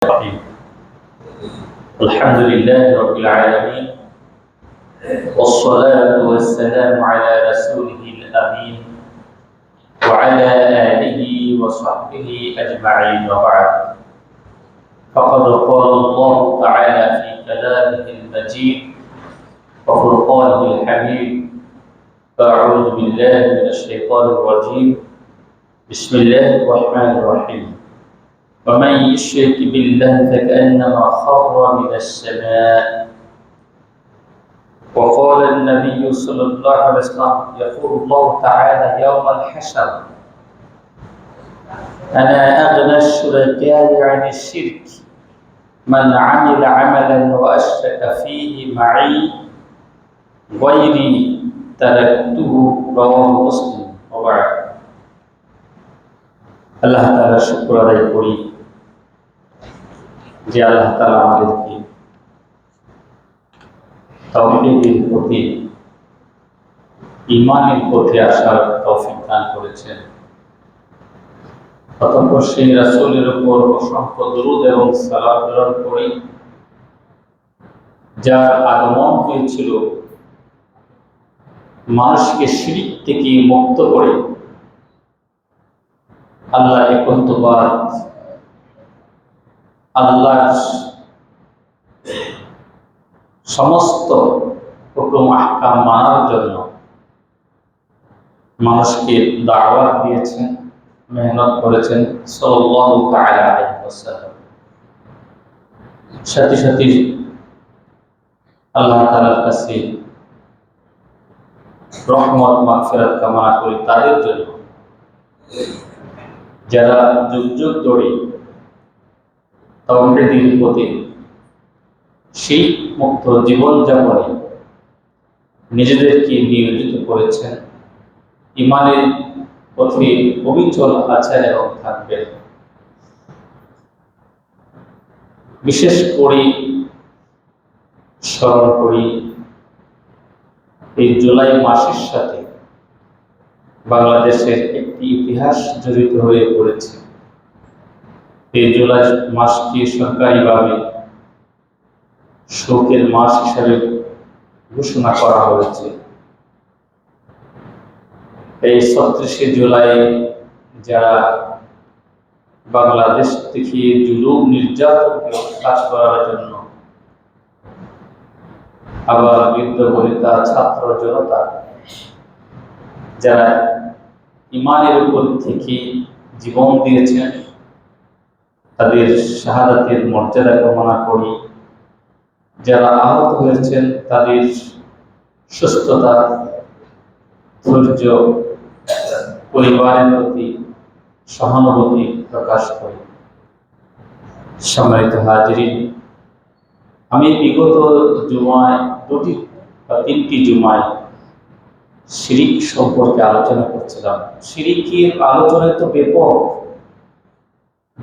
الرحيم. الحمد لله رب العالمين، والصلاة والسلام على رسوله الأمين وعلى آله وصحبه أجمعين، وبعد. فقد قال الله تعالى في كلامه المجيد وفرقانه الحميد: أعوذ بالله من الشيطان الرجيم، بسم الله الرحمن الرحيم. ومن يشرك بالله فكأنما خر من السماء. وقال النبي صلى الله عليه وسلم: يقول الله تعالى يوم الحشر: أنا أغنى الشركاء عن الشرك، من عمل عملا وأشرك فيه معي غيري تركته. رواه مسلم. وبعد. আল্লাহ তাআলার শুকর আদায় করি যে আল্লাহ তাআলা আমাদেরকে তাওহীদের প্রতি, ঈমানের পথে আসার তৌফিক দান করেছেন। অতঃপর সেই রাসূলের উপর অসংখ্য দরুদ এবং সালাত প্রেরণ করি, যার আগমন হয়েছিল মানুষকে শিরক থেকে মুক্ত করে আল্লাহ একত্ববাদ, আল্লাহর সমস্ত হুকুম আহকাম মানার জন্য মানুষকে দাওয়াত দিয়েছেন, মেহনত করেছেন সাল্লাল্লাহু তাআলা আলাইহি ওয়াসাল্লাম। সাথে সাথে আল্লাহ তাআলার কাছে রহমত মাগফিরাত কামনা করি তাদের জন্য যারা যুগ যুগ ধরে তাওহীদের প্রতি শিরক মুক্ত জীবনযাপনে নিজেদেরকে নিয়োজিত করেছেন, ঈমানের পথে অবিচল আছেন এবং থাকবেন। বিশেষ করে স্মরণ করি এই জুলাই মাসের সাথে বাংলাদেশের একটি ইতিহাস জড়িত হয়ে পড়েছে। এই জুলাই মাসকে সরকারিভাবে শোকের মাস হিসাবে ঘোষণা করা হয়েছে। এই ৩৬শে জুলাই যারা বাংলাদেশ থেকে জুলুম নির্যাতনকে কাজ করার জন্য, আবার বৃদ্ধ বনিতা, ছাত্র জনতা যারা ঈমানের উপর থেকে জীবন দিয়েছেন, তাদের শাহাদাতের মর্যাদা কামনা করি। যারা আহত হয়েছেন তাদের সুস্থতা, ধৈর্য, পরিবারের প্রতি সহানুভূতি প্রকাশ করি। সম্মানিত হাজিরিন, আমি বিগত জুমায় তিনটি জুমায় শিরক সম্পর্কে আলোচনা করছিলাম। শিরকের আলোচনায় তো ব্যাপক,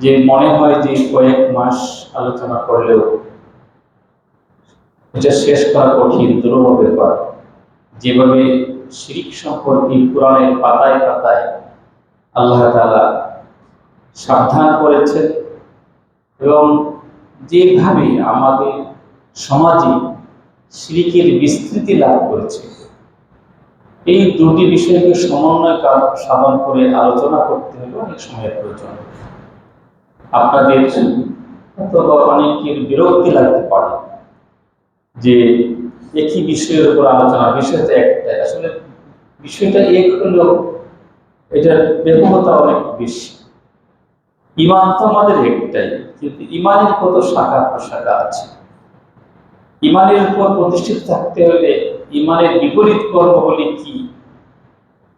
যে মনে হয় যে কয়েক মাস আলোচনা করলেও এটা শেষ করা কঠিন, দুরূহ ব্যাপার। যেভাবে শিরক সম্পর্কে কোরআনের পাতায় পাতায় আল্লাহ তাআলা সাবধান করেছেন এবং যেভাবে আমাদের সমাজে শিরকের বিস্তৃতি লাভ করেছে, এই দুটি বিষয়কে সমন্বয় সাধন করে আলোচনা করতে হলে অনেক সময়ের প্রয়োজন। আপনাদের অথবা অনেকের বিরক্তি লাগতে পারে যে একই বিষয়ের উপর আলোচনা, বিষয়টা একটাই। আসলে বিষয়টা এক হলেও এটার ব্যাপকতা অনেক বেশি। ঈমান তো আমাদের একটাই, কিন্তু ঈমানের কত শাখা প্রশাখা আছে। ঈমানের উপর প্রতিষ্ঠিত থাকতে হলে ঈমানের বিপরীত কর্মগুলি কি,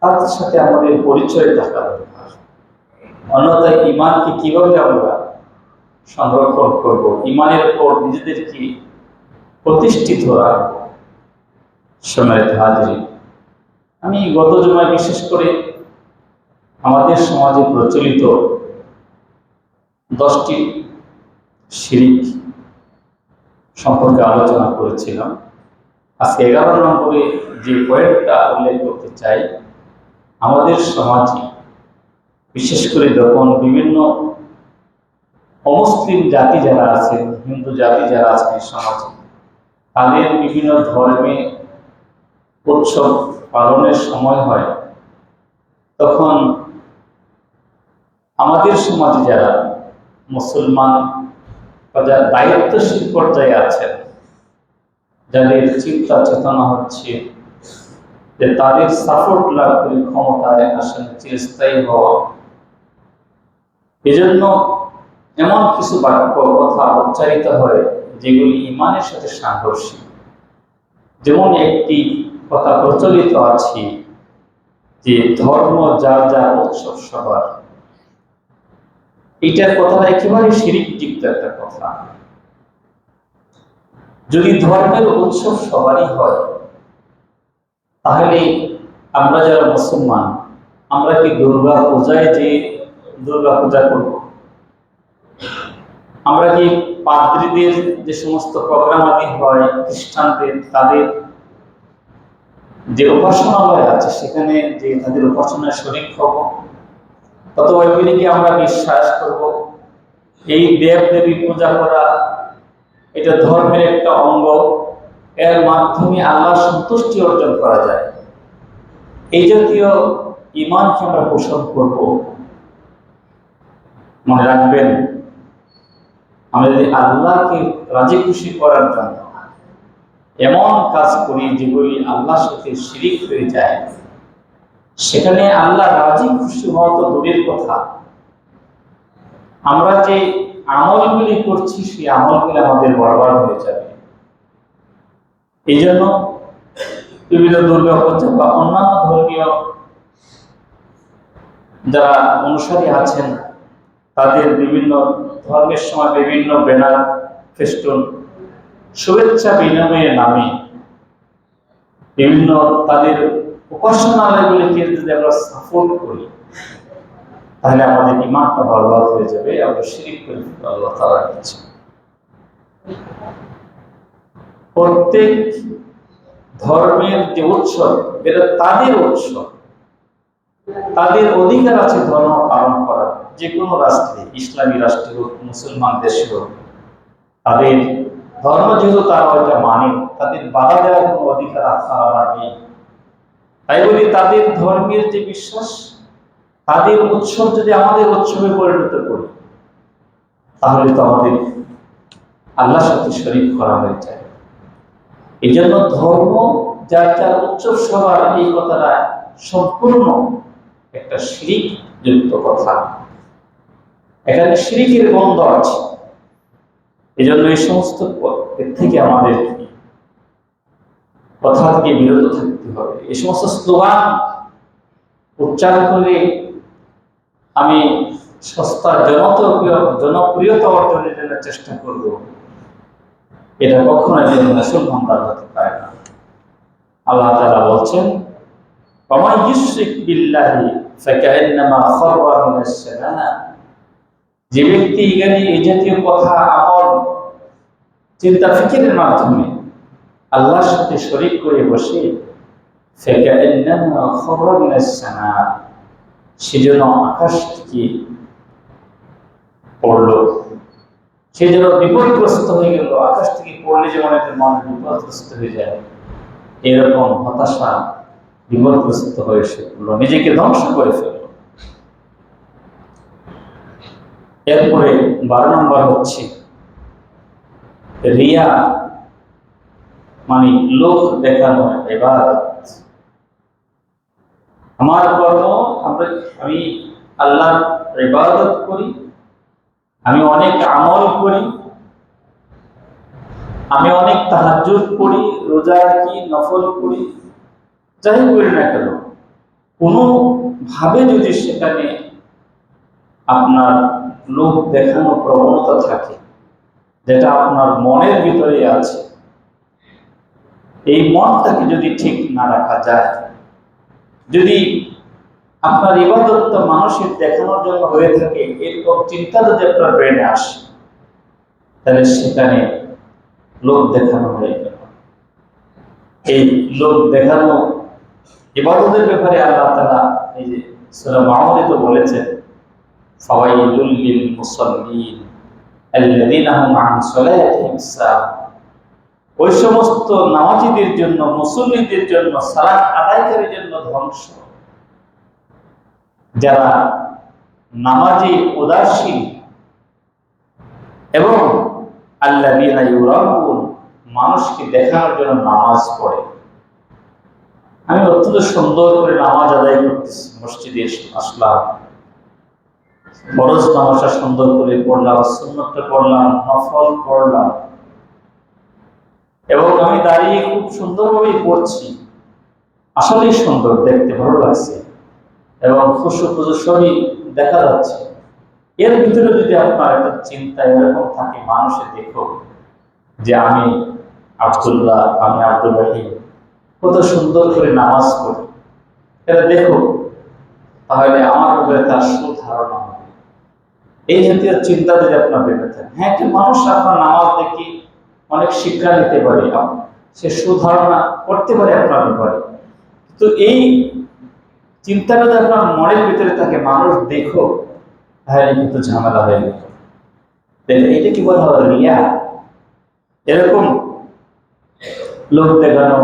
তার সাথে আমাদের পরিচয় থাকা দরকার। অন্যথায় ঈমানকে কিভাবে আমরা সংরক্ষণ করব, ঈমানের উপর নিজেদেরকে প্রতিষ্ঠিত রাখব। সম্মানিত হাজিরিন, আমি গত জুমায় বিশেষ করে আমাদের সমাজে প্রচলিত 10টি শিরক সম্পর্কে আলোচনা করেছিলাম। আজকে 11 নম্বরে যে পয়েন্টটা উল্লেখ করতে চাই, আমাদের সমাজে বিশেষ করে যখন বিভিন্ন অমুসলিম জাতি যারা আছেন, হিন্দু জাতি যারা আছেন এই সমাজে, তাদের বিভিন্ন ধর্মে উৎসব পালনের সময় হয়, তখন আমাদের সমাজে যারা মুসলমান বা যারা দায়িত্বশীল পর্যায়ে আছেন, যাদের চিন্তা চেতনা হচ্ছে যে তাদের সাপোর্ট লাভ করে ক্ষমতায় আসেন চিরস্থায়ী হওয়া, এজন্য এমন কিছু বাক্য কথা উচ্চারিত হয় যেগুলি ইমানের সাথে সাংঘর্ষিক। যেমন একটি কথা প্রচলিত আছে যে ধর্ম যার যার উৎসব সবার। এইটার কথাটা একেবারে শিরকযুক্ত একটা কথা। যদি ধর্মের উৎসব সবারই হয়, তাহলে আমরা যারা মুসলমান, আমরা কি দুর্গা পূজায় যে দুর্গা পূজা করব? আমরা কি পাদ্রীদের যে সমস্ত প্রোগ্রাম আদি হয়, খ্রিস্টানদের তাদের যে উপাসনালয় আছে সেখানে যে তাদের উপাসনায় শরীক হব? অথবা ওইগুলি কি আমরা বিশ্বাস করব? এই দেব দেবী পূজা করা এটা ধর্মের একটা অঙ্গ, এর মাধ্যমে আল্লাহ সন্তুষ্টি অর্জন করা যায়, এই জাতীয় ঈমানকে আমরা পোষণ করব? মনে রাখবেন, আমরা যদি আল্লাহকে রাজি খুশি করার জন্য এমন কাজ করি যেগুলি আল্লাহর সাথে শিরিক হয়ে যায়, সেখানে আল্লাহ রাজি খুশি হওয়া তো দূরের কথা, আমরা যে আমলগুলি করছি সেই আমলগুলি আমাদের বরবাদ হয়ে যাবে। এই জন্য বিভিন্ন দুর্গা পূজা বা অন্যান্য ধর্মীয় যারা অনুসারী আছেন, তাদের বিভিন্ন ধর্মের সময় বিভিন্ন ব্যানার, ফেস্টুন, শুভেচ্ছা বিনিময়ের নামে বিভিন্ন তাদের উপাসনালয়গুলিকে যদি আমরা সাপোর্ট করি, তাহলে আমাদের ঈমানটা বরবাদ হয়ে যাবে, আমরা শিরক করে ফেলবো আল্লাহ তাআলার কাছে। প্রত্যেক ধর্মের যে উৎসব, এটা তাদের উৎসব, তাদের অধিকার আছে ধর্ম পালন করার। যে কোনো রাষ্ট্রে, ইসলামী রাষ্ট্রে হোক, মুসলমান দেশে হোক, তাদের ধর্ম যেহেতু তারা ওইটা মানে, তাদের বাধা দেওয়ার কোনো অধিকার আমার নেই। তাই বলি তাদের ধর্মের যে বিশ্বাস, তাদের উৎসব যদি আমাদের উৎসবে পরিণত করি, তাহলে তো আমাদের আল্লাহর সাথে শরীক করা হয়ে যায়। এই জন্য ধর্ম যার যার উৎসব সবার, এই কথাটা সম্পূর্ণ একটা শিরিক যুক্ত কথা, এখানে শিরিকের গন্ধ আছে। এই জন্য এই সমস্ত থেকে আমাদের কথা থেকে বিরত থাকতে হবে। এই সমস্ত স্লোগান উচ্চারণ করে আমি সস্তা জনপ্রিয়তা অর্জনের জন্য চেষ্টা করব, এটা কখনো একজন মুসলমান হতে পারে না। আল্লাহ তাআলা বলছেন, ওয়া ইউশরিক বিল্লাহি ফাকান্নামা খাররা মিনাস সামা। যে ব্যক্তি এখানে এই জাতীয় কথা, আমল, চিন্তা ফিকিরের মাধ্যমে আল্লাহর সাথে শরীক করে বসে, ফাকান্নামা খাররা মিনাস সামা, সেজন্য আকাশ থেকে পড়লো, সে যেন বিপদগ্রস্ত হয়ে গেল। আকাশ থেকে পড়লে যেমন একটা মানুষ বিপদগ্রস্ত হয়ে যায়, এরকম হতাশা, বিপদগ্রস্ত হয়ে সে পড়লো, নিজেকে ধ্বংস করে ফেলল। এরপরে 12 নম্বর হচ্ছে রিয়া, মানে লোক দেখানো ইবাদত। আমার কর্ম, আমি আল্লাহর ইবাদত করি, আমি অনেক আমল করি, আমি অনেক তাহাজ্জুদ করি, রোজা রাখি, নফল করি, যাই করি না কেন, কোনো ভাবে যদি সেখানে আপনার লোক দেখানো প্রবণতা থাকে, যেটা আপনার মনের ভিতরে আছে, এই মনটাকে যদি ঠিক না রাখা যায়, যদি আপনার ইবাদত মানুষের দেখানোর জন্য হয়ে থাকে, এরকম চিন্তা যদি আপনার ব্রেনে আসে, তাহলে সেখানে লোক দেখানো হয়ে গেল। এই লোক দেখানো ইবাদতের ব্যাপারে আল্লাহ তাআলা এই যে সূরা মাউরিদে বলেছেন, ফাওয়াইলুল লিল মুসাল্লিন, আল্লাযীনা হুম আন সালাতিহিম সাহুন, ওই সমস্ত নামাজীদের জন্য, মুসল্লিদের জন্য, সালাত আদায়কারীর জন্য ধ্বংস, যারা নামাজে উদাসীন এবং আল্লাযীনা ইউরাউন, মানুষকে দেখানোর জন্য নামাজ পড়ে। আমি অত্যন্ত সুন্দর করে নামাজ আদায় করতেছি, মসজিদে আসলাম, ফরজ নামাজটা সুন্দর করে পড়লাম, সুন্নতটা পড়লাম, নফল পড়লাম, এবং আমি দাঁড়িয়ে খুব সুন্দরভাবে পড়ছি, আসলেই সুন্দর, দেখতে ভালো লাগছে এবং খুশু খুশু শরীর দেখা যাচ্ছে। এর ভিতরে যদি আপনার একটা চিন্তা এরকম থাকে, মানুষে দেখো যে আমি আব্দুল্লাহ, আমি আব্দুল রহিম কত সুন্দর করে নামাজ পড়ি, এটা দেখো, তাহলে আমার উপরে তার সুধারণা হবে। এই জাতীয় চিন্তা যদি আপনার ভেবে থাকে, হ্যাঁ, কি মানুষ আপনার নামাজ দেখে অনেক শিক্ষা নিতে পারে, সে সুধারণা করতে পারে আপনার ব্যাপারে, তো এই চিন্তাটা যদি আপনার মনের ভিতরে থাকে, মানুষ দেখো, তাহলে কিন্তু ঝামেলা হয়ে গেল। এটা কি বলা হয়? রিয়া। এরকম লোক দেখানো,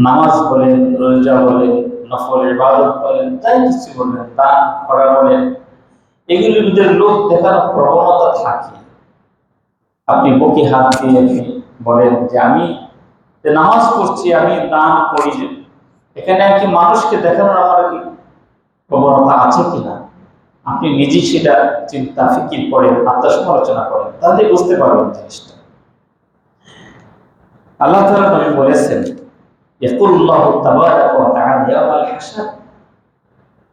নামাজ বলেন, রোজা বলেন, নফল ইবাদত বলেন, যাই কিছু বলেন, দান করা বলেন, এগুলির ভিতরে লোক দেখানোর প্রবণতা থাকে। আপনি বুকে হাত দিয়ে বলেন যে আমি নামাজ পড়ছি, আমি দান করি, এখানে কি মানুষকে দেখানোর আমার প্রবণতা আছে কিনা? আপনি নিজেই সেটা চিন্তা ফিকির করেন, আত্মসমালোচনা করেন, তাহলে বুঝতে পারবেন জিনিসটা। আল্লাহ তাআলা নবী বলেছেন, ইয়াকুলুল্লাহু তাবারাকা ওয়া তাআলা ইয়াউমাল হাসর,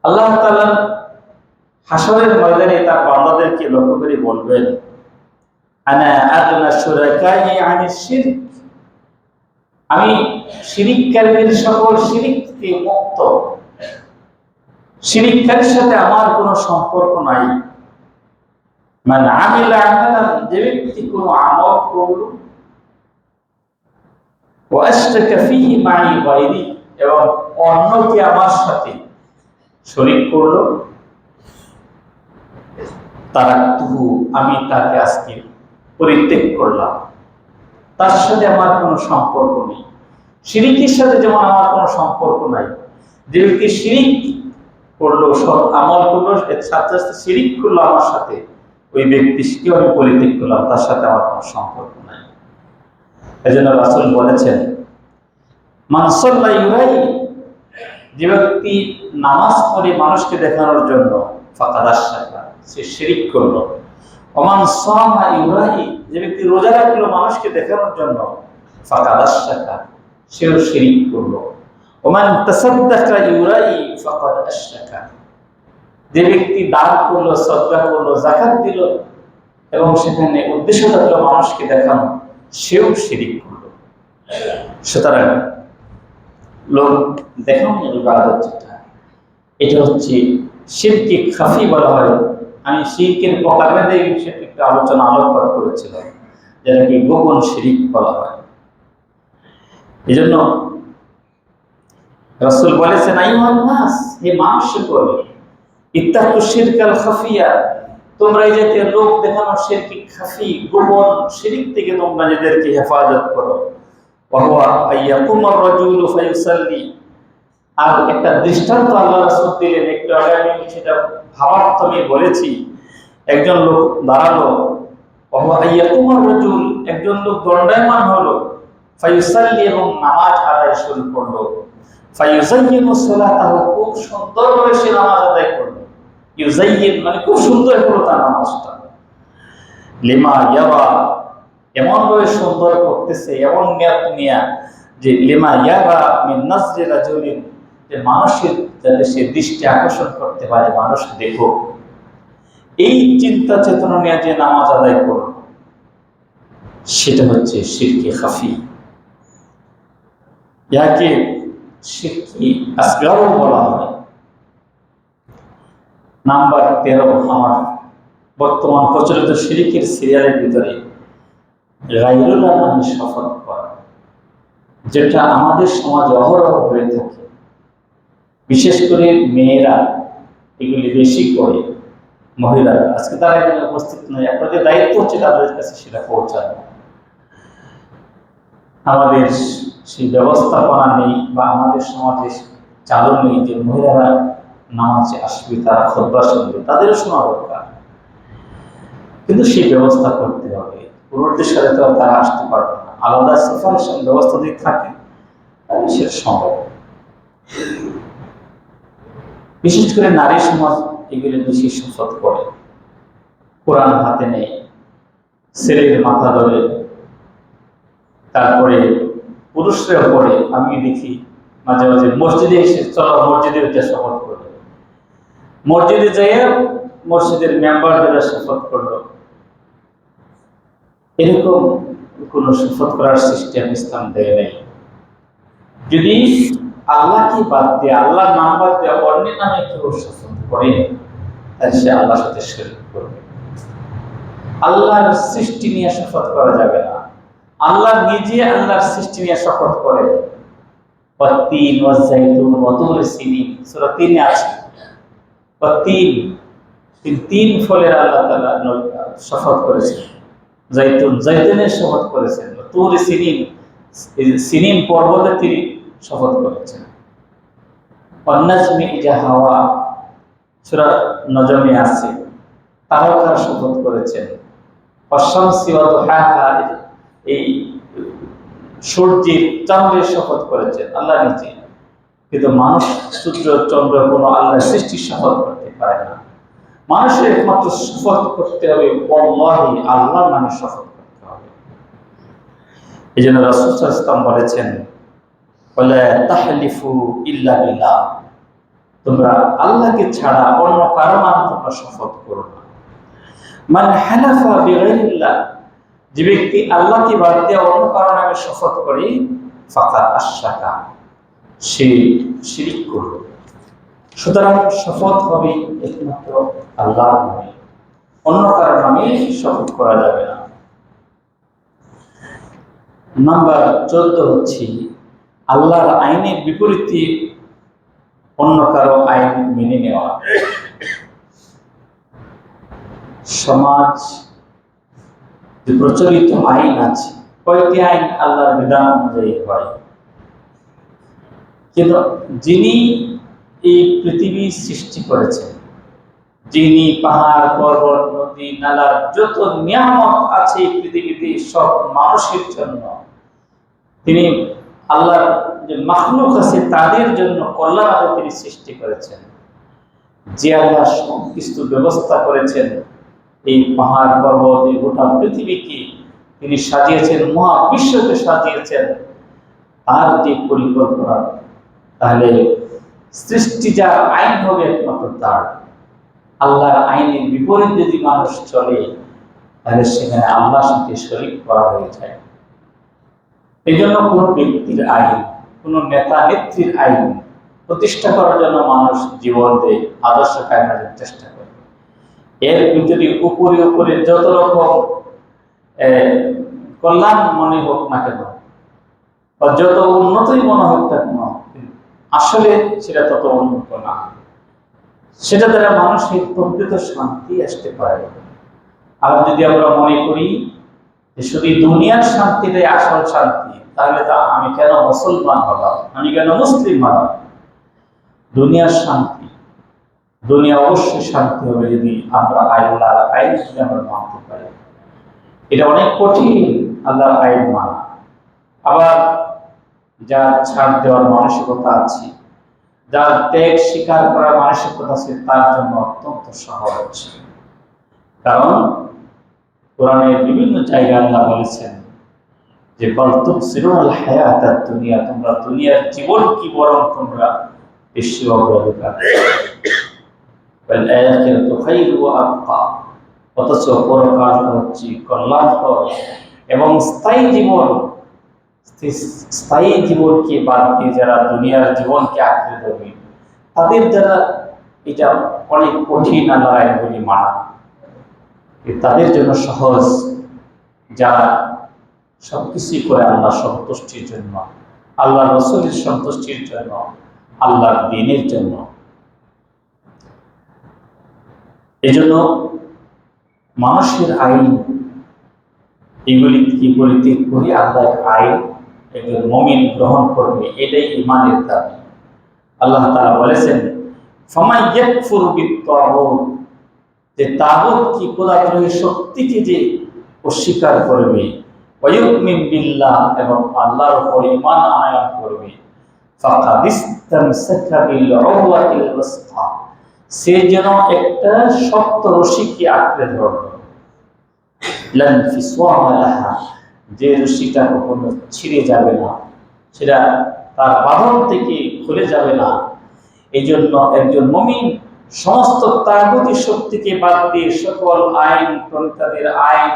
আল্লাহ তাআলা হাসরের ময়দানে তার বান্দাদেরকে লক্ষ্য করে বলবেন, আনা আগনা শুরাকাই আনিশ শিরক, আমি শিরিককারীদের সকল শিরিক থেকে মুক্ত, শিরিককারীর সাথে আমার কোনো সম্পর্ক নাই। মান আমিলা আমালান, যে ব্যক্তি কোনো আমল করল, ওয়া আশরাকা ফীহি মাই গায়রি, এবং অন্যকে আমার সাথে শরীক করলো, তারাকতুহু, আমি তাকে আজকে পরিত্যাগ করলাম, তার সাথে আমার কোনো সম্পর্ক নেই। শিরিকের সাথে যেমন আমার কোনো সম্পর্ক নাই, যে ব্যক্তি শিরিক করলো, সব আমল করলো, এর সাথে সাথে শিরিক করলো আমার সাথে, ওই ব্যক্তিকে আমি পরিত্যাগ করলাম, তার সাথে আমার কোনো সম্পর্ক নাই। এজন্য রাসূল বলেছেন, মান সাল্লা ইউরাই, যে ব্যক্তি নামাজ পড়ে মানুষকে দেখানোর জন্য, ফাকাদ আশরাকা, সে শিরিক করলো। ওমান সামা ইউরাই, যে ব্যক্তি রোজা রাখলো মানুষকে দেখানোর জন্য, ফাকাদ আশরাকা, সেও শিরিক করলো। ওমান তাসাদ্দাকা ইউরাই ফাকাদ আশরাকা, যে ব্যক্তি দান করলো, সাদকা করলো, যাকাত দিল এবং সেখানে উদ্দেশ্য থাকলো মানুষকে দেখানো, সেও শিরিক করলো। সুতরাং লোক দেখানো ইবাদত, এটা হচ্ছে শিরকে খাফি বলা হয়। আমি শিরকের প্রকারভেদে সেটা একটু আলোকপাত করেছিলাম, যেটাকে গোপন শিরিক বলা হয়। এই জন্য রাসূল বলেছেন, আইয়ুহান নাস, হে মানুষগণ, ইত্তাকু শিরকাল খাফিয়া, তোমরা এই জাতীয় লোক দেখানো শিরকে খাফি, গোপন শিরিক থেকে তোমরা নিজেদেরকে হেফাজত করো। ওয়া হুয়া আইয়াকুমার রাজুলু ফায়ুসাল্লি, আর একটা দৃষ্টান্ত আল্লাহ রাসূল দিলেন, একটু আগে আমি সেটা ভাবার্থমে বলেছি। একজন লোক দাঁড়ালো, ওয়া হুয়া আইয়াকুমার রাজুল, একজন লোক দণ্ডায়মান হলো, ফায়ুসাল্লি, এবং নামাজ আদায় শুরু করলো, ফায়ুযায়্যিনু সালাতাহু, খুব সুন্দরভাবে সে নামাজ আদায় করলো। ইউযায়্যিন মানে খুব সুন্দর হলো তার নামাজটা। লিমা ইয়ারা, এমন ভাবে সুন্দর করতেছে, এমন নিয়ত নিয়া যে লিমা ইয়ারা মিন নাজরি রাজুলিন, যে মানুষের যাতে সে দৃষ্টি আকর্ষণ করতে পারে, মানুষ দেখো, এই চিন্তা চেতনা নিয়ে যে নামাজ আদায় করো, সেটা হচ্ছে শিরকে খাফি। ইয়াকে শিরকি আসগারও বলা হয়। নাম্বার 13, আমার বর্তমান প্রচলিত শিরকের সিরিয়ালের ভিতরে গায়রুল্লাহ নামে শপথ করা, যেটা আমাদের সমাজে অহরহ হয়ে থাকে। বিশেষ করে মেয়েরা এগুলি বেশি করে, মহিলারা আজকে তারা এখানে উপস্থিত নয়, আপনাদের দায়িত্ব হচ্ছে তাদের কাছে সেটা পৌঁছানো। আমাদের সেই ব্যবস্থাপনা নেই বা আমাদের সমাজে চালু নেই যে মহিলারা নামাজে আসবে, তারা খুতবা শুনবে, তাদেরও শোনা দরকার, কিন্তু সেই ব্যবস্থা করতে হবে। পুরুষদের সাথে তো তারা আসতে পারবে না, আলাদা সেপারেশন ব্যবস্থা যদি থাকে তাহলে সেটা সম্ভব। বিশেষ করে নারী সমাজ এগুলো বেশি শপথ করে, কোরআন হাতে নেই, ছেলের মাথা ধরে, তারপরে পুরুষরা পড়ে। আমি দেখি মাঝে মাঝে মসজিদে এসে চলো মসজিদে উঠে শপথ করলো, মসজিদে যেয়ে মসজিদের মেম্বারদের শপথ করলো। এরকম কোন শপথ করার সিস্টেম ইসলাম দেয় নাই। যদি আল্লাহকে বাদ দিয়ে, আল্লাহর নাম বাদ দিয়ে অন্যের নামে কেউ শপথ করে তাহলে সে আল্লাহর সাথে শিরক করবে। আল্লাহর সৃষ্টি নিয়ে শপথ করা যাবে না। আল্লাহ নিজে আল্লাহর সৃষ্টি নিয়ে শপথ করে, ওয়াত্তিন ওয়াজ্জাইতুন ওয়া তুর সিনিন, সূরা ৩ এ আছে ওয়াত্তিন, তিন ফলের আল্লাহ তাআলা শপথ করেছেন। জাইতুন, জাইতুনের শপথ করেছেন। তুর সিনিন, সিনিন পর্বতে তিনি শপথ করেছেন। ওয়ান নাজমি ইযা হাওয়া, সূরা নজমে আছে, তারকার শপথ করেছেন। ওয়াশ-শামসি ওয়া দুহাহা, এই সূর্যের চাঁদের শপথ করেছেন আল্লাহ নিজে। কিন্তু মানুষ সূর্য চন্দ্র কোনো আল্লাহর সৃষ্টির শপথ করতে পারে না। মানুষের একমাত্র শপথ করতে হবে আল্লাহি, আল্লাহর নামে শপথ করতে হবে। এই জন্য রাসূল সাল্লাল্লাহু আলাইহি ওয়াসাল্লাম বলেছেন, ওয়ালা তাহলিফু ইল্লা বিল্লাহ, তোমরা আল্লাহকে ছাড়া অন্য কারো নামে তোমরা শপথ করো না। মান হালাফা বিগাইরিল্লাহ, যে ব্যক্তি আল্লাহকে বাদ দিয়ে অন্য কারো নামে শপথ করে, ফাকাদ আশরাকা, সে শিরক করল। সুতরাং শপথ হবে একমাত্র আল্লাহর নামে, অন্য কারো নামে শপথ করা যাবে না। নাম্বার 14 হচ্ছে আল্লাহর আইনের বিপরীতে অন্য কারো আইন মেনে নেওয়া। সমাজ যে প্রচলিত আইন আছে, কয়েকটি আইন আল্লাহর বিধান অনুযায়ী হয়, কিন্তু যিনি এই পৃথিবী সৃষ্টি করেছেন, যিনি পাহাড় পর্বত নদী নালা যত নিয়ামত আছে পৃথিবীতে সব মানুষের জন্য, তিনি আল্লাহর যে মাখলুক আছে তাদের জন্য কল্যাণ তিনি সৃষ্টি করেছেন। যে আল্লাহ সব কিছু ব্যবস্থা করেছেন, এই পাহাড় পর্বত এই গোটা পৃথিবীকে তিনি সাজিয়েছেন, মহাবিশ্বকে সাজিয়েছেন, তার যে পরিকল্পনা, তাহলে সৃষ্টি যার আইন হবে একমাত্র তার। আল্লাহর আইনের বিপরীত যদি মানুষ চলে তাহলে সেখানে আল্লাহর সাথে শরীক করা হয়ে যায়। এই জন্য কোন ব্যক্তির আইন, কোন নেতা নেত্রীর আইন প্রতিষ্ঠা করার জন্য মানুষ জীবন দেয়, আদর্শ কায়েমের চেষ্টা করে। এর ভিতরে উপরে উপরে যত রকম কল্যাণ মনে হোক না কেন, বা যত উন্নতই মনে হোক না কেন, আসলে সেটা তত উন্নত না। সেটা দ্বারা মানুষের প্রকৃত শান্তি আসতে পারে। আর যদি আমরা মনে করি যে শুধু দুনিয়ার শান্তিটাই আসল শান্তি, তাহলে তা আমি কেন মুসলমান হলাম, আমি কেন মুসলিম হলাম? দুনিয়ার শান্তি, দুনিয়া অবশ্যই শান্তি হবে যদি আমরা আল্লাহর আইন যদি আমরা মানতে পারি। এটা অনেক কঠিন আল্লাহর আইন মানা। আবার যার ছাড় দেওয়ার মানসিকতা আছে, যার ত্যাগ স্বীকার করার মানসিকতা আছে, তার জন্য অত্যন্ত সহজ। কারণ কোরআনের বিভিন্ন জায়গায় আল্লাহ বলেছেন যে বাল তুসিরুনাল হায়াতাদ দুনিয়া, তোমরা দুনিয়ার জীবন কি বরং তোমরা বেশি অগ্রাধিকার, ওয়াল আখিরাতু খায়রু ওয়া আবকা, অথচ পরকাল হচ্ছে কল্যাণকর এবং স্থায়ী জীবন। স্থায়ী জীবনকে বাদ দিয়ে যারা দুনিয়ার জীবনকে আঁকড়ে ধরবে, তাদের দ্বারা এটা অনেক কঠিন আল্লাহর আইনগুলি মানা। তাদের জন্য সহজ, যারা সবকিছুই করে আল্লাহ সন্তুষ্টির জন্য, আল্লাহ রাসূলের সন্তুষ্টির জন্য, আল্লাহর দ্বীনের জন্য। এজন্য মানুষের আইন এগুলি কি পরিত্যাগ করে আল্লাহর আইন একজন মুমিন গ্রহণ করবে, এটাই ঈমানের দাবি। আল্লাহ তাআলা বলেছেন ফামান ইয়াকফুর বিত-তাগুত, যে তাগুত কি খোদাদ্রোহী শক্তিকে যে অস্বীকার করবে, ওয়া ইউমিন বিল্লাহ, এবং আল্লাহর উপর ঈমান আনয়ন করবে, ফাকাদ ইসতামসাকা বিল উরওয়াতিল ওয়াসতা, সে যেন একটা শক্ত রশিকে আঁকড়ে ধরল, লান ফিসওয়ামা লাহা, যে রশিটা কখনো ছিঁড়ে যাবে না, সেটা তার বাঁধন থেকে খুলে যাবে না। এই জন্য একজন মুমিন সমস্ত তাগুতি শক্তিকে বাদ দিয়ে, সকল আইন প্রণেতাদের আইন,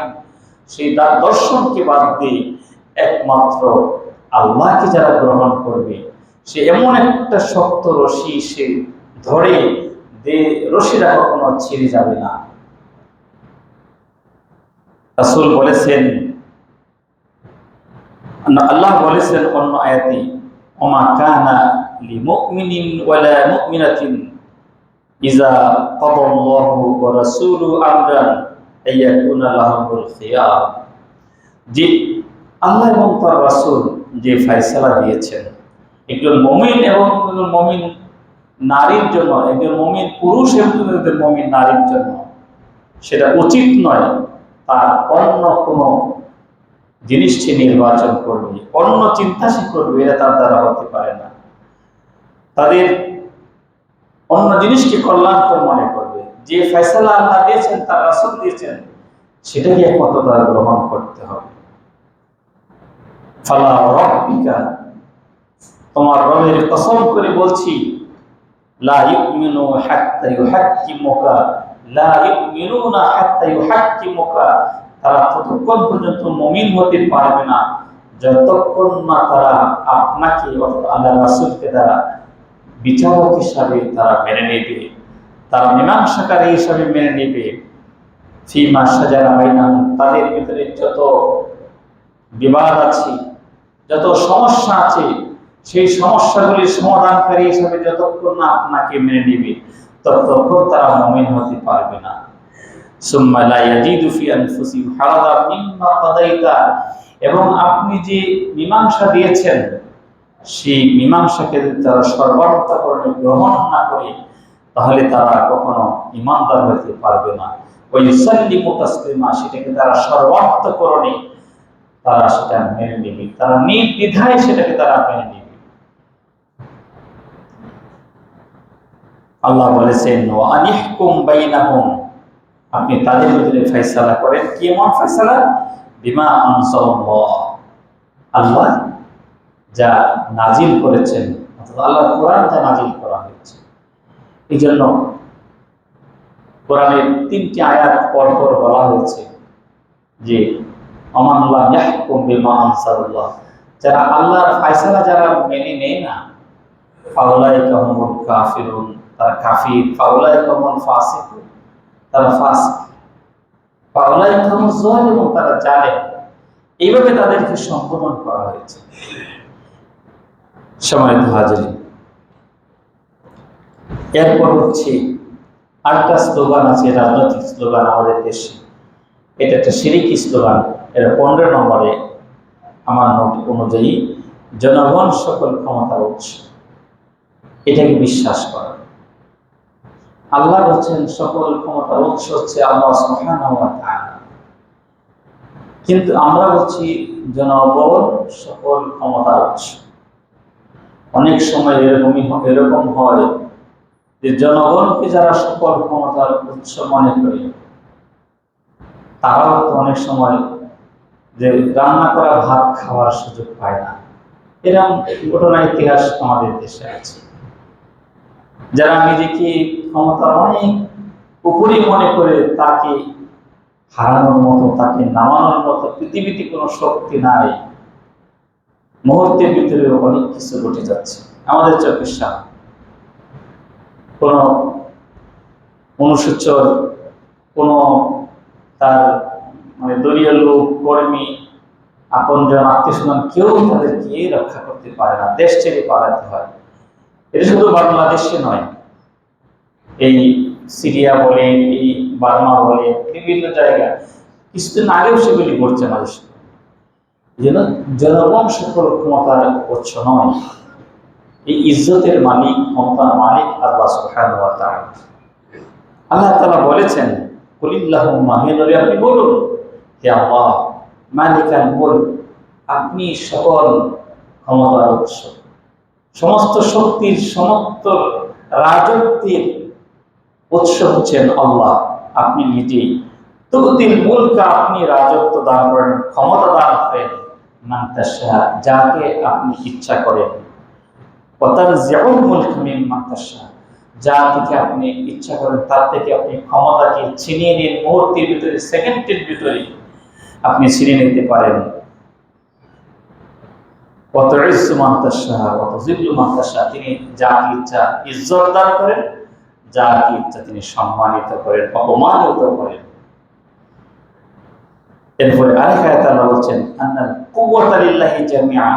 সেই দর্শনকে বাদ দিয়ে একমাত্র আল্লাহকে যারা গ্রহণ করবে, সে এমন একটা শক্ত রশি সে ধরে যে রশিটা কখনো ছিঁড়ে যাবে না। রাসূল বলেছেন, আল্লাহ বলেছেন অন্য আয়াতে, ওমা কানা লিমুমিনিন ওয়ালা মুমিনাতিন ইযা কাদাল্লাহু ওয়া রাসূলুহু আমরান আইয়াকুনা লাহুমুল খিয়ার, যে আল্লাহ এবং তার রাসূল যে ফয়সালা দিয়েছেন একজন মুমিন এবং একজন মুমিন নারীর জন্য, একজন মুমিন পুরুষ এবং একজন মুমিন নারীর জন্য, সেটা উচিত নয় তার অন্য কোনো জিনিস সে নির্বাচন করবে, অন্য চিন্তা সে করবে, এটা তার দ্বারা হতে পারে না। তাদের অন্য জিনিসকে কল্যাণকর মনে করবে। যে ফয়সালা আল্লাহ দিয়েছেন, তার রাসূল দিয়েছেন, সেটাকে একমাত্র তারা গ্রহণ করতে হবে। ফালা রাব্বিকা, তোমার রবের কসম করে বলছি, লা ইউমিনু হাত্তা ইউহাক্কিমুকা, লা ইউমিনুনা হাত্তা ইউহাক্কিমুকা, তারা ততক্ষণ পর্যন্ত মুমিন হতে পারবে না যতক্ষণ না তারা আপনাকে আল্লাহ রাসূলকে তারা বিচারক হিসাবে তারা মেনে নেবে, তারা মীমাংসাকারী হিসাবে মেনে নেবে। ফিমা শাজারা বাইনাহুম, তাদের ভিতরে যত বিবাদ আছে, যত সমস্যা আছে, সেই সমস্যাগুলির সমাধানকারী হিসাবে যতক্ষণ না আপনাকে মেনে নেবে, ততক্ষণ তারা মুমিন হতে পারবে না। সুম্মা লা ইয়াজিদু ফি আনফুসিহিম হারাজাম মিম্মা কাদাইতা, এবং আপনি যে মীমাংসা দিয়েছেন, সেই মীমাংসাকে যদি তারা সর্বান্তঃকরণে গ্রহণ না করে, তাহলে তারা কখনো ঈমানদার হতে পারবে না। ওয়া ইউসাল্লিমু তাসলিমা, সেটাকে তারা সর্বান্তঃকরণে তারা সেটা মেনে নেবে, তারা নির্দ্বিধায় সেটাকে তারা মেনে নেবে। আল্লাহ বলেছেন ওয়া আনিহকুম বাইনাহুম, আপনি তাদের ভিতরে ফয়সালা করেন। কি এমন ফয়সালা? বিমা আনজালাল্লাহ, আল্লাহ যা নাজিল করেছেন, অর্থাৎ আল্লাহর কোরআন যা নাজিল করা হয়েছে। এই জন্য কোরআনের 3টি আয়াত পর পর বলা হয়েছে যে আমান লা ইয়াহকুম বিমা আনজালাল্লাহ, যারা আল্লাহর ফয়সালা যারা মেনে নেয় না, ফাউলাইকা হুমুল কাফিরুন, তারা কাফির, ফাউলাইকা হুমুল ফাসিকুন, তারা ফাসিক, ফাউলাইকা হুমুজ জালিমুন, তারা জালেম। এইভাবে তাদেরকে সম্বোধন করা হয়েছে। সম্মানিত হাজিরিন, এরপর হচ্ছে আরেকটা স্লোগান আছে, রাজনৈতিক স্লোগান আমাদের দেশে, এটা একটা শিরকি স্লোগান। এটা 15 নম্বরে আমার নোট অনুযায়ী, জনগণ সকল ক্ষমতার উৎস। এটাকে বিশ্বাস করা। আল্লাহ বলছেন সকল ক্ষমতার উৎস হচ্ছে আল্লাহ সুবহানাহু ওয়া তাআলা, কিন্তু আমরা বলছি জনগণ সকল ক্ষমতার উৎস। অনেক সময় এরকম হয় যে জনগণকে যারা সকল ক্ষমতার উৎস মনে করে, তারাও তো অনেক সময় যে রান্না করা ভাত খাওয়ার সুযোগ পায় না। এরকম ঘটনা ইতিহাস আমাদের দেশে আছে। যারা নিজেকে ক্ষমতার অনেক উপরই মনে করে, তাকে হারানোর মতো, তাকে নামানোর মতো পৃথিবীতে কোনো শক্তি নাই। মুহূর্তের ভিতরে অনেক কিছু ঘটে যাচ্ছে আমাদের চোখের সামনে। কোনো অনুসূচক, কোনো তার দলীয় লোক, কর্মী, আপনজন, আত্মীয়স্বজন, কেউ তাদেরকে রক্ষা করতে পারে না, দেশ ছেড়ে পালাতে হয়। এটা শুধু বাংলাদেশে নয়, এই সিরিয়া বলে, এই বার্মা বলে, বিভিন্ন জায়গায় কিছুদিন আগেও সেগুলি করছে মানুষ। যেন জনগণ সকল ক্ষমতার উৎস নয়, এই ইজ্জতের মালিক, ক্ষমতার মালিক আল্লাহ সুবহানাহু ওয়া তাআলা। আল্লাহ তাআলা বলেছেন, কুলিল্লাহুম্মা, হে নবী আপনি বলুন, হে আল্লাহ, মালিকাল মুলক, আপনি সকল ক্ষমতার উৎস, সমস্ত শক্তির, সমস্ত রাজত্বের উৎস হচ্ছেন আল্লাহ, আপনি নিজেই। তুতিল মুলকা, আপনি রাজত্ব দান করেন, ক্ষমতা দান করেন, মান তাশা, যাকে আপনি ইচ্ছা করেন। ওয়াতানজিউল মুলক মিম্মান তাশা, যা থেকে আপনি ইচ্ছা করেন তার থেকে আপনি ক্ষমতাকে ছিনিয়ে নিন, মুহূর্তের ভিতরে, সেকেন্ডের ভিতরে আপনি ছিনিয়ে নিতে পারেন। ওয়াতুইজ্জু মান তাশা ওয়া তুযিল্লু মান তাশা, তিনি যাকে ইচ্ছা ইজ্জত দান করেন, যাকে ইচ্ছা তিনি সম্মানিত করেন, অপমানিত করেন। এরপরে আরেক আয়াতে আল্লাহ বলছেন, আন্নাল কুওয়াতা লিল্লাহি জামিআ,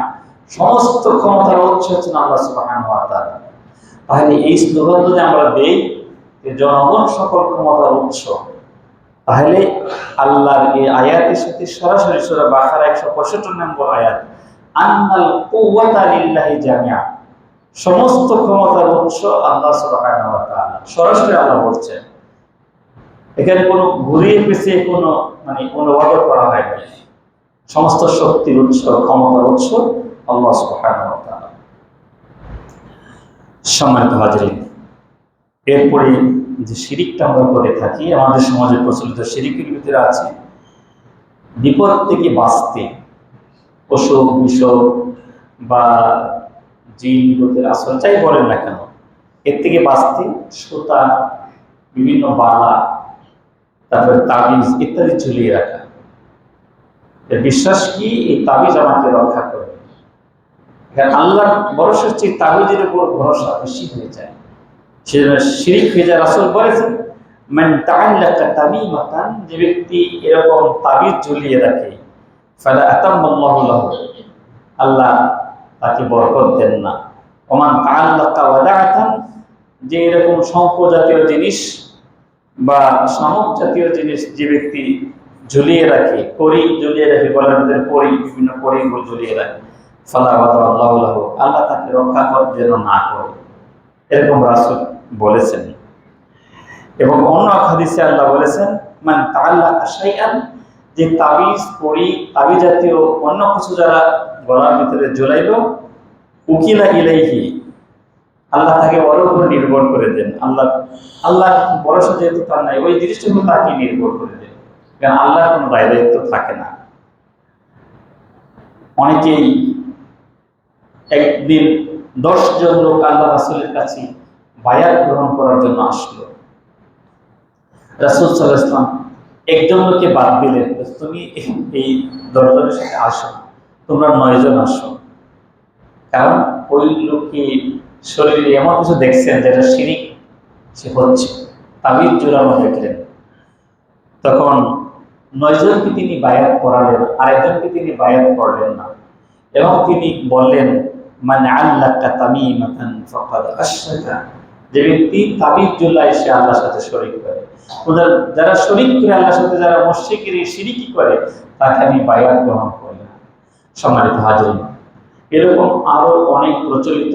সমস্ত ক্ষমতার উৎস হচ্ছেন আল্লাহ সুবহানাহু ওয়া তাআলা। তাহলে এই স্লোগান যদি আমরা দেই যে জনগণ সকল ক্ষমতার উৎস, তাহলে আল্লাহর এই আয়াতের সাথে সরাসরি সূরা বাকারা 165 নম্বর আয়াত, আন্নাল কুওয়াতা লিল্লাহি জামিআ, সমস্ত ক্ষমতার উৎস আল্লাহ সুবহানাহু ওয়া তাআলা, সরাসরি আল্লাহ বলছেন। এখানে কোনো ঘুরিয়ে পেঁচিয়ে কোনো অনুবাদ করা হয়নি। সমস্ত শক্তির উৎস, ক্ষমতার উৎস আল্লাহ সুবহানাহু ওয়া তাআলা। সম্মানিত হাজরিন, এরপরে যে শিরিকটা আমরা করে থাকি, আমাদের সমাজে প্রচলিত শিরিকের ভিতরে আছে বিপদ থেকে বাঁচতে, অসুখ বিসুখ বা জিন ভূতের আশ্রয় যাই বলেন না কেন, এর থেকে বাঁচতে সুতা, বিভিন্ন বালা, তারপরে তাবিজ ইত্যাদি ঝুলিয়ে রাখা। এর বিশ্বাস কি এই তাবিজ আমাকে রক্ষা করবে। আল্লাহর ভরসার চেয়ে তাবিজের উপর ভরসা বেশি হয়ে যায়, সেজন্য শিরিক হয়ে যায়। রাসূল বলেছেন, মান তাআল্লাকা তামিমাতান, যে ব্যক্তি এরকম তাবিজ ঝুলিয়ে রাখে, ফালা আতাম্মাল্লাহু লাহু, আল্লাহ তাকে বরকত দেন না। ওমান তাআল্লাকা ওয়াদাআতান, যে এরকম শঙ্খ জাতীয় জিনিস বা শামুক জাতীয় জিনিস যে ব্যক্তি ঝুলিয়ে রাখে, কড়ি ঝুলিয়ে রাখে, গলার ভিতরে কড়ি, বিভিন্ন কড়িগুলো ঝুলিয়ে রাখে, ফালা ওয়াদাআল্লাহু লাহু, আল্লাহ তাকে রক্ষা করতে যেন না করে, এরকম রাসূল বলেছেন। এবং অন্য হাদিসে আল্লাহ বলেছেন, মান তাআল্লাকা শাইআন, যে তাবিজ, কড়ি, তাবিজ জাতীয় অন্য কিছু যারা গলার ভিতরে ঝুলাইল, উকিলা ইলাইহি, আল্লাহ তাকে ওর উপর নির্ভর করে দেন। আল্লাহ ভরসা যেহেতু তার নাই, ওই জিনিসটা তাকে নির্ভর করে দেন, কারণ আল্লাহর কোনো দায় দায়িত্ব থাকে না। অনেকেই একদিন 10 জন লোক আল্লাহ রাসূলের কাছে বায়াত গ্রহণ করার জন্য আসলো। রাসূল সাল্লাল্লাহু আলাইহি ওয়াসাল্লাম একজন লোককে বাদ দিলেন, তুমি এই 10 জনের সাথে আসো, তোমরা 9 জন আসো। কারণ ওই লোককে শরীরে এমন কিছু দেখছেন যেটা শিরিক সে হচ্ছে, তাবিজ জোড়ানো দেখলেন। তখন 9 জনকে তিনি বায়াত করালেন, আরেকজনকে তিনি বায়াত করলেন না, এবং তিনি বললেন, মান আল্লাকা তামিমাতান ফাকাদ আশরাকা, যে ব্যক্তি তাবিজ ঝুলায় সে আল্লাহর সাথে শরীক করে। যারা শরীক করে আল্লাহর সাথে, যারা মুশরিকি শিরিকি করে, তাকে আমি বায়াত গ্রহণ করি না। সম্মানিত হাজরিন, এরকম আরো অনেক প্রচলিত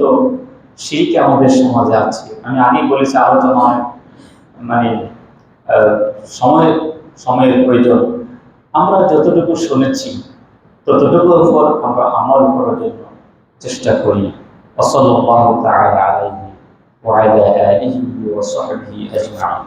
শিরিক আমাদের সমাজে আছে। আমি আগেই বলেছি, আলোচনা সময়ের প্রয়োজন। আমরা যতটুকু শুনেছি ততটুকুর উপর আমরা আমল করার জন্য চেষ্টা করি। ওয়া সাল্লাল্লাহু তাআলা আলাইহি ওয়া আলা আলিহি ওয়া সাহবিহি আজমাইন।